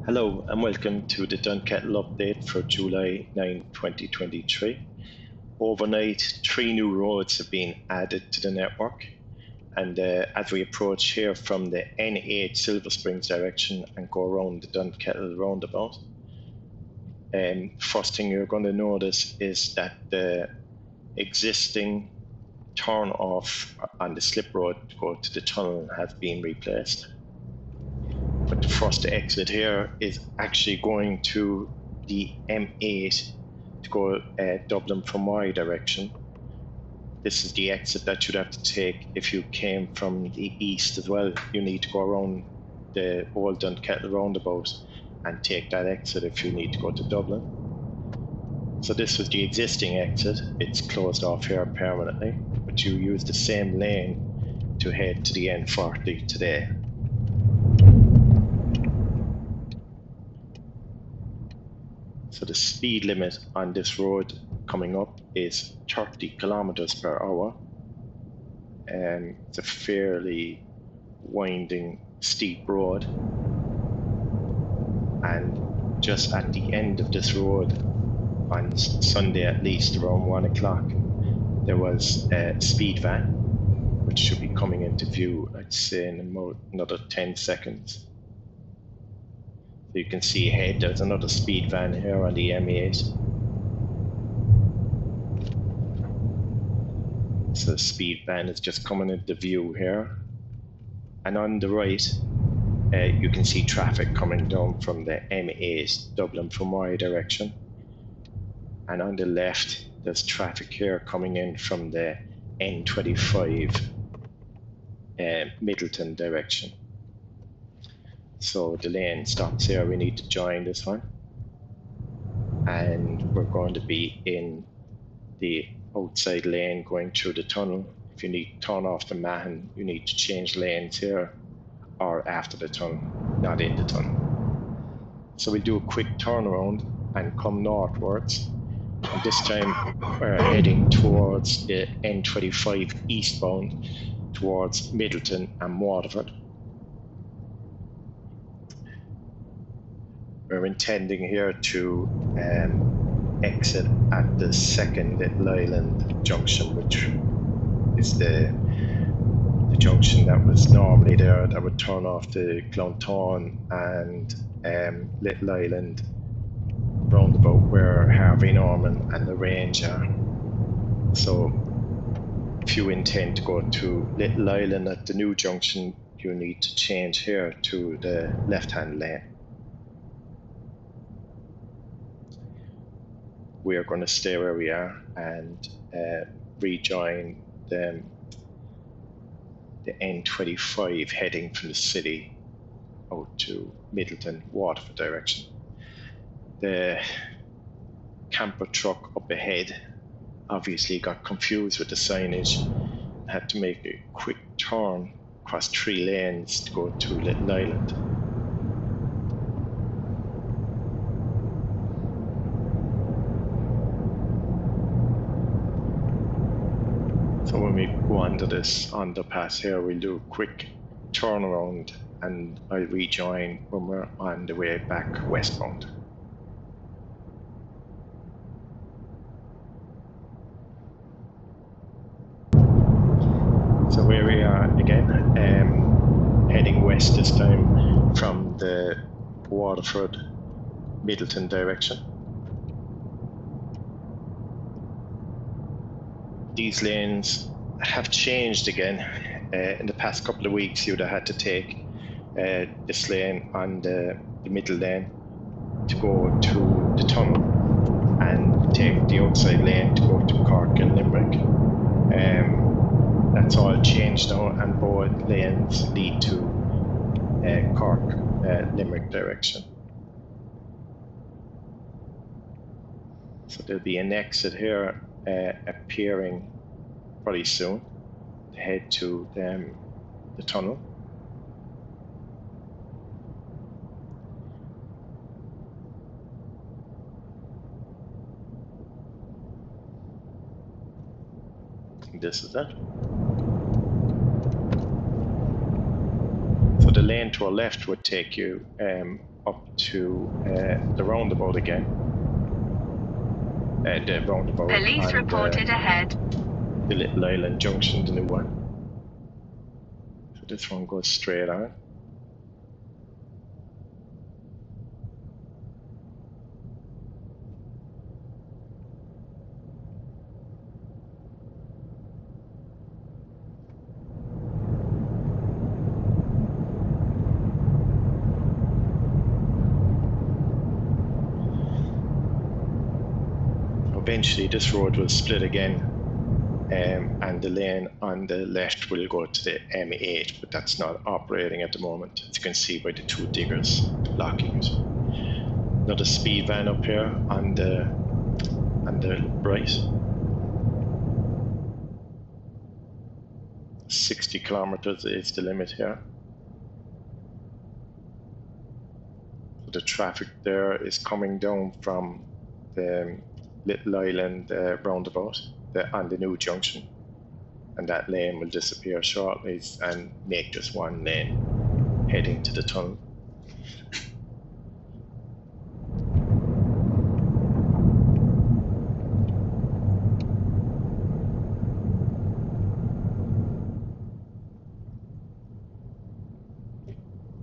Hello and welcome to the Dunkettle update for July 9, 2023. Overnight, 3 new roads have been added to the network, and as we approach here from the N8 Silver Springs direction and go around the Dunkettle roundabout, first thing you're going to notice is that the existing turn off on the slip road to go to the tunnel has been replaced. But the first exit here is actually going to the M8 to go Dublin from my direction. This is the exit that you'd have to take if you came from the east as well. You need to go around the old Dunkettle roundabout and take that exit if you need to go to Dublin. So this was the existing exit. It's closed off here permanently, but you use the same lane to head to the N40 today. So the speed limit on this road coming up is 30 kilometers per hour. And it's a fairly winding, steep road. And just at the end of this road, on Sunday at least around 1 o'clock, there was a speed van, which should be coming into view, I'd say, in another 10 seconds. So you can see ahead, there's another speed van here on the M8. So the speed van is just coming into view here. And on the right, you can see traffic coming down from the M8, Dublin from my direction. And on the left, there's traffic here coming in from the N25, Middleton direction. So the lane stops here, we need to join this one. And we're going to be in the outside lane going through the tunnel. If you need to turn off the Mahon, you need to change lanes here or after the tunnel, not in the tunnel. So we'll do a quick turnaround and come northwards. And this time we're heading towards the N25 eastbound towards Middleton and Waterford. We're intending here to exit at the second Little Island junction, which is the junction that was normally there that would turn off the Clowntown and Little Island roundabout where Harvey Norman and the Range are. So if you intend to go to Little Island at the new junction, you need to change here to the left-hand lane. We are going to stay where we are and rejoin the N25 heading from the city out to Middleton, Waterford direction. The camper truck up ahead obviously got confused with the signage and had to make a quick turn across 3 lanes to go to Little Island. So when we go under this underpass here, we'll do a quick turnaround and I'll rejoin when we're on the way back westbound. So where we are again, heading west this time from the Waterford, Middleton direction. These lanes have changed again. In the past couple of weeks, you'd have had to take this lane on the middle lane to go to the tunnel and take the outside lane to go to Cork and Limerick. That's all changed now, and both lanes lead to Cork, Limerick direction. So there'll be an exit here appearing pretty soon to head to the tunnel. This is it. So the lane to our left would take you up to the roundabout again. The roundabout. Police reported ahead. The Little Island Junction, the new one. So this one goes straight on. Eventually this road will split again, and the lane on the left will go to the M8, but that's not operating at the moment, as you can see by the two diggers blocking it. Another speed van up here on the right. 60 kilometers is the limit here. So the traffic there is coming down from the Little Island roundabout on the new junction, and that lane will disappear shortly and make just one lane heading to the tunnel.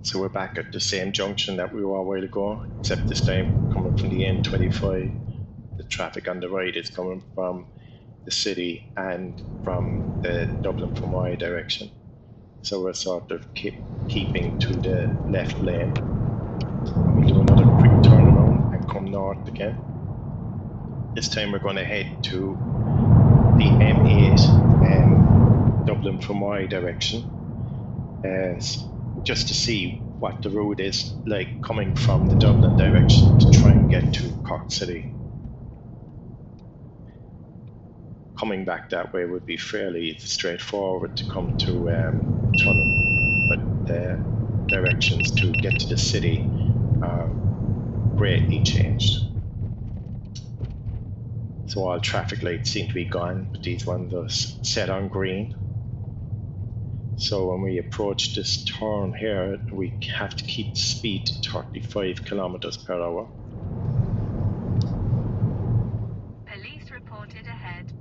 So we're back at the same junction that we were a while ago, except this time coming from the N25. The traffic on the right is coming from the city and from the Dublin-Fermoy direction. So we're sort of keeping to the left lane. We'll do another quick turnaround and come north again. This time we're going to head to the M8 and Dublin-Fermoy direction, just to see what the road is like coming from the Dublin direction to try and get to Cork City. Coming back that way would be fairly straightforward to come to tunnel, but the directions to get to the city are greatly changed. So all traffic lights seem to be gone, but these ones are set on green. So when we approach this turn here, we have to keep the speed to 35 kilometers per hour. Police reported ahead.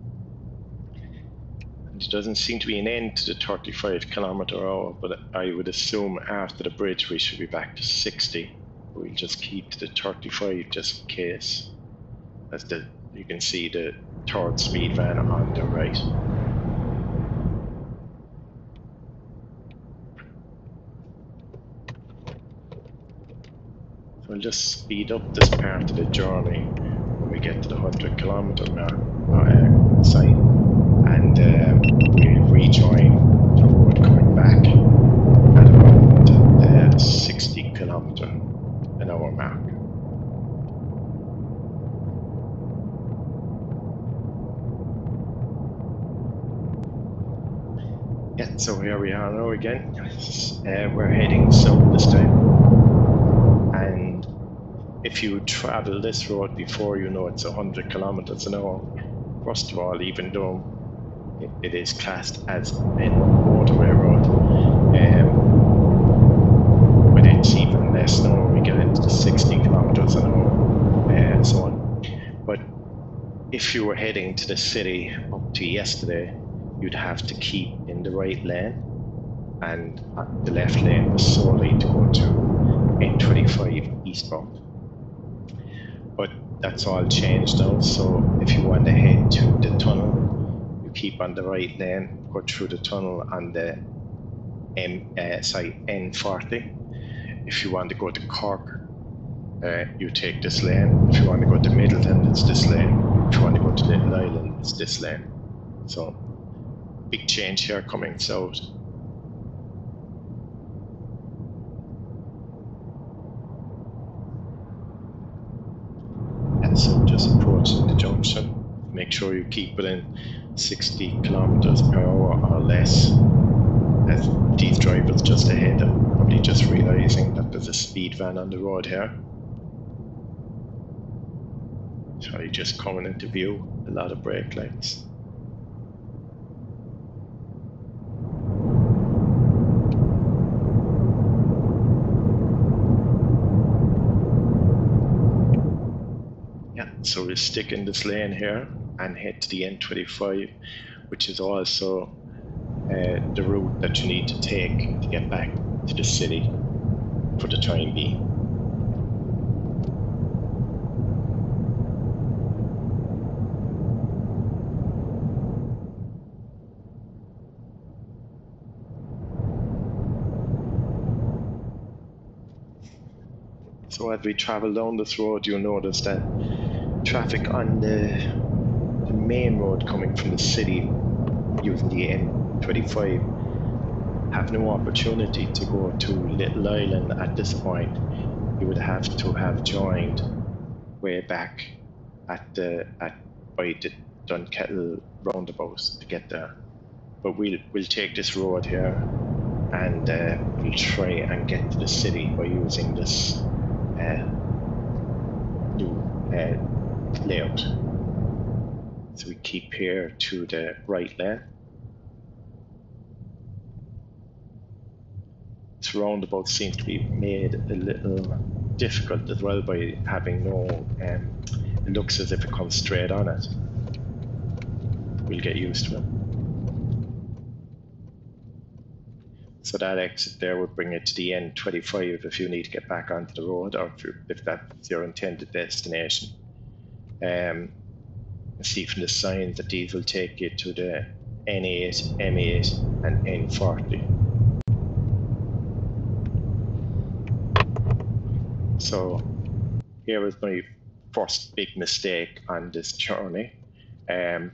There doesn't seem to be an end to the 35 kilometer hour, but I would assume after the bridge we should be back to 60. We'll just keep to the 35 just in case. As you can see the third speed van on the right. So we'll just speed up this part of the journey when we get to the 100 kilometer sign, and we'll rejoin the road coming back at around the 60 kilometer an hour mark. Yeah, so here we are now again. We're heading south this time. And if you travel this road before, you know it's 100 kilometers an hour. First of all, even though it is classed as a motorway road, but it's even less now when we get into the 60 kilometers an hour and so on. But if you were heading to the city up to yesterday, you'd have to keep in the right lane, and the left lane was solely to go to N25 eastbound. But that's all changed now, so if you want to head to the tunnel, you keep on the right lane, go through the tunnel on the N40. If you want to go to Cork, you take this lane. If you want to go to Middleton, it's this lane. If you want to go to Little Island, it's this lane. So big change here coming south. And so just approaching the junction, make sure you keep within 60 kilometers per hour or less, as these drivers just ahead are probably just realizing that there's a speed van on the road here. So you're just coming into view, a lot of brake lights. So we'll stick in this lane here and head to the N25, which is also the route that you need to take to get back to the city for the time being. So as we travel down this road, you'll notice that traffic on the main road coming from the city using the N25 have no opportunity to go to Little Island at this point. You would have to have joined way back by the Dunkettle roundabout to get there. But we'll take this road here and we'll try and get to the city by using this new layout. So we keep here to the right lane. This roundabout seems to be made a little difficult as well by having no, it looks as if it comes straight on it. We'll get used to it. So that exit there would bring it to the N25 if you need to get back onto the road, or if that's your intended destination. See from the signs that these will take you to the N8, M8 and N40. So here was my first big mistake on this journey. The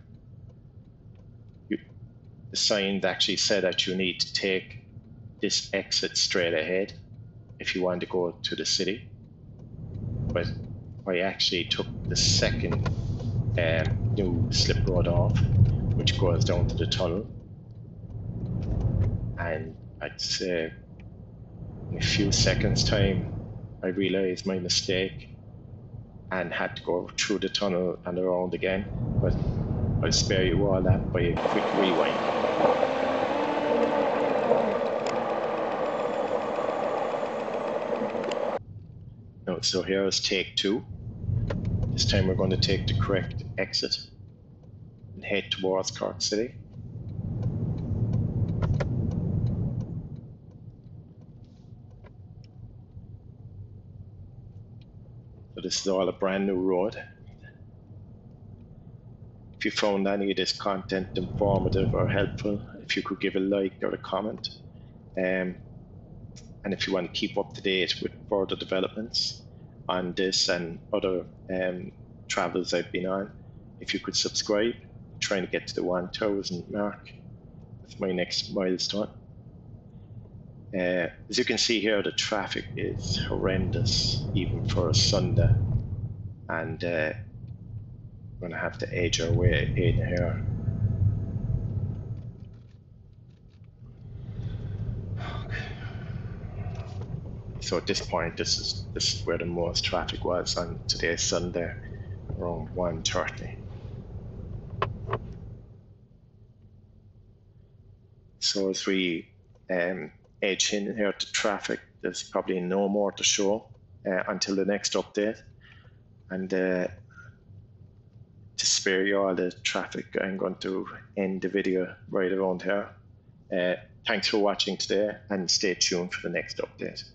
signs actually said that you need to take this exit straight ahead if you want to go to the city. But I actually took the second new slip road off, which goes down to the tunnel. And I'd say in a few seconds time, I realized my mistake and had to go through the tunnel and around again. But I'll spare you all that by a quick rewind. So here is take 2. This time we're going to take the correct exit and head towards Cork City. So this is all a brand new road. If you found any of this content informative or helpful, if you could give a like or a comment. And if you want to keep up to date with further developments on this and other travels I've been on, if you could subscribe, I'm trying to get to the 1,000 mark. That's my next milestone. As you can see here, the traffic is horrendous, even for a Sunday. And we're going to have to edge our way in here. So at this point, this is where the most traffic was on today's Sunday, around 1:30. So as we edge in here to traffic, there's probably no more to show until the next update. And to spare you all the traffic, I'm going to end the video right around here. Thanks for watching today, and stay tuned for the next update.